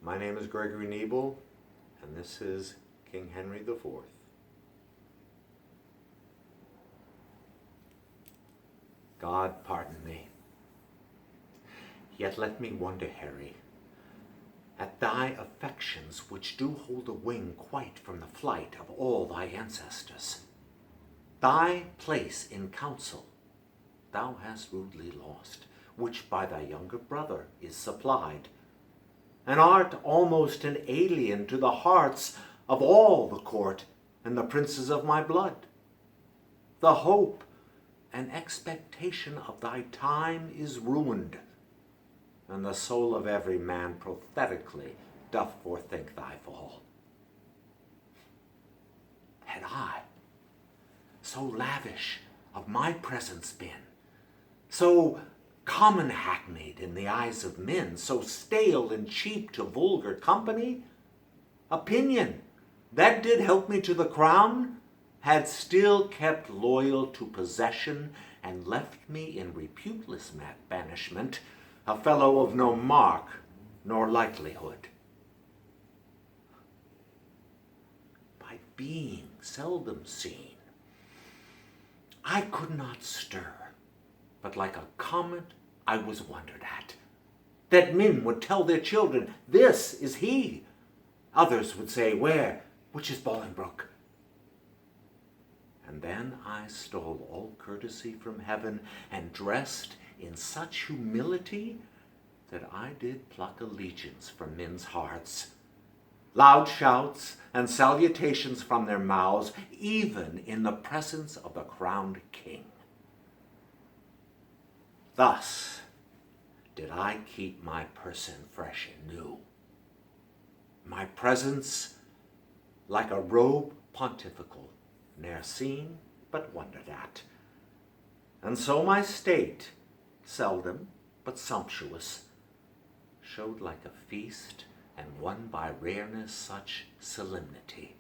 My name is Gregory Nebel, and this is King Henry IV. God pardon me. Yet let me wonder, Harry, at thy affections which do hold a wing quite from the flight of all thy ancestors. Thy place in council thou hast rudely lost, which by thy younger brother is supplied, and art almost an alien to the hearts of all the court and the princes of my blood. The hope and expectation of thy time is ruined, and the soul of every man prophetically doth forethink thy fall. Had I so lavish of my presence been, so common hackneyed in the eyes of men, so stale and cheap to vulgar company, opinion, that did help me to the crown, had still kept loyal to possession, and left me in reputeless banishment, a fellow of no mark nor likelihood. By being seldom seen, I could not stir, but like a comet I was wondered at, that men would tell their children, this is he. Others would say, where, which is Bolingbroke? And then I stole all courtesy from heaven, and dressed in such humility that I did pluck allegiance from men's hearts, loud shouts and salutations from their mouths, even in the presence of the crowned king. Thus did I keep my person fresh and new, my presence like a robe pontifical, ne'er seen but wondered at. And so my state, seldom but sumptuous, showed like a feast, and won by rareness such solemnity.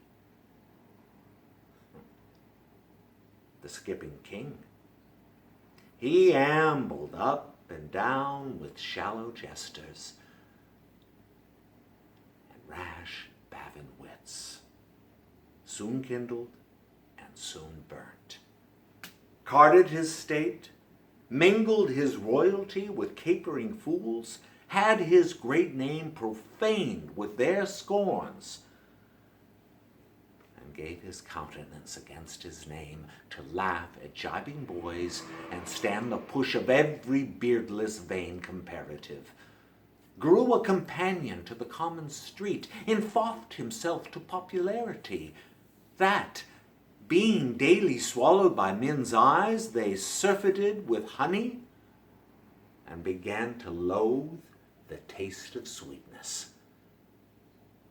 The skipping king, he ambled up and down with shallow jesters and rash bavin wits, soon kindled and soon burnt, carded his state, mingled his royalty with capering fools, had his great name profaned with their scorns, and gave his countenance against his name to laugh at jibing boys and stand the push of every beardless vain comparative, grew a companion to the common street, enfoffed himself to popularity, that, being daily swallowed by men's eyes, they surfeited with honey, and began to loathe the taste of sweetness,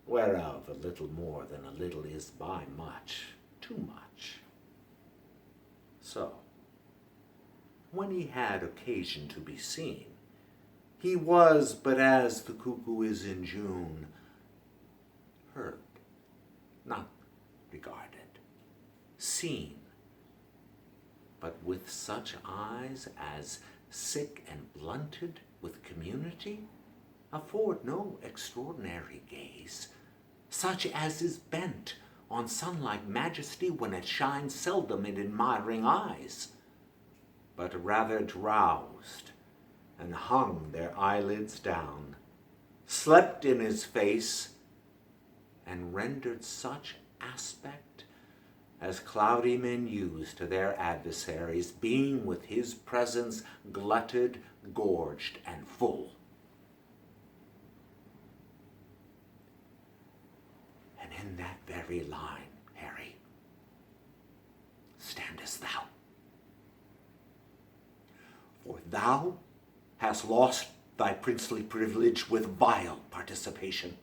whereof a little more than a little is by much too much. So, when he had occasion to be seen, he was but as the cuckoo is in June, heard, not regarded, seen, but with such eyes as, sick and blunted with community, afford no extraordinary gaze, such as is bent on sunlike majesty when it shines seldom in admiring eyes, but rather drowsed and hung their eyelids down, slept in his face, and rendered such aspect as cloudy men use to their adversaries, being with his presence glutted, gorged, and full. And in that very line, Harry, standest thou. For thou hast lost thy princely privilege with vile participation.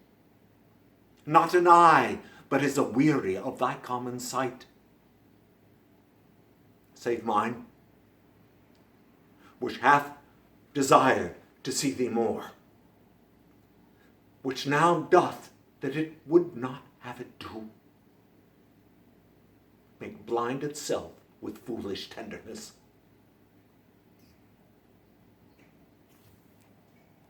Not an eye but is aweary of thy common sight, save mine, which hath desired to see thee more, which now doth that it would not have it do, make blind itself with foolish tenderness.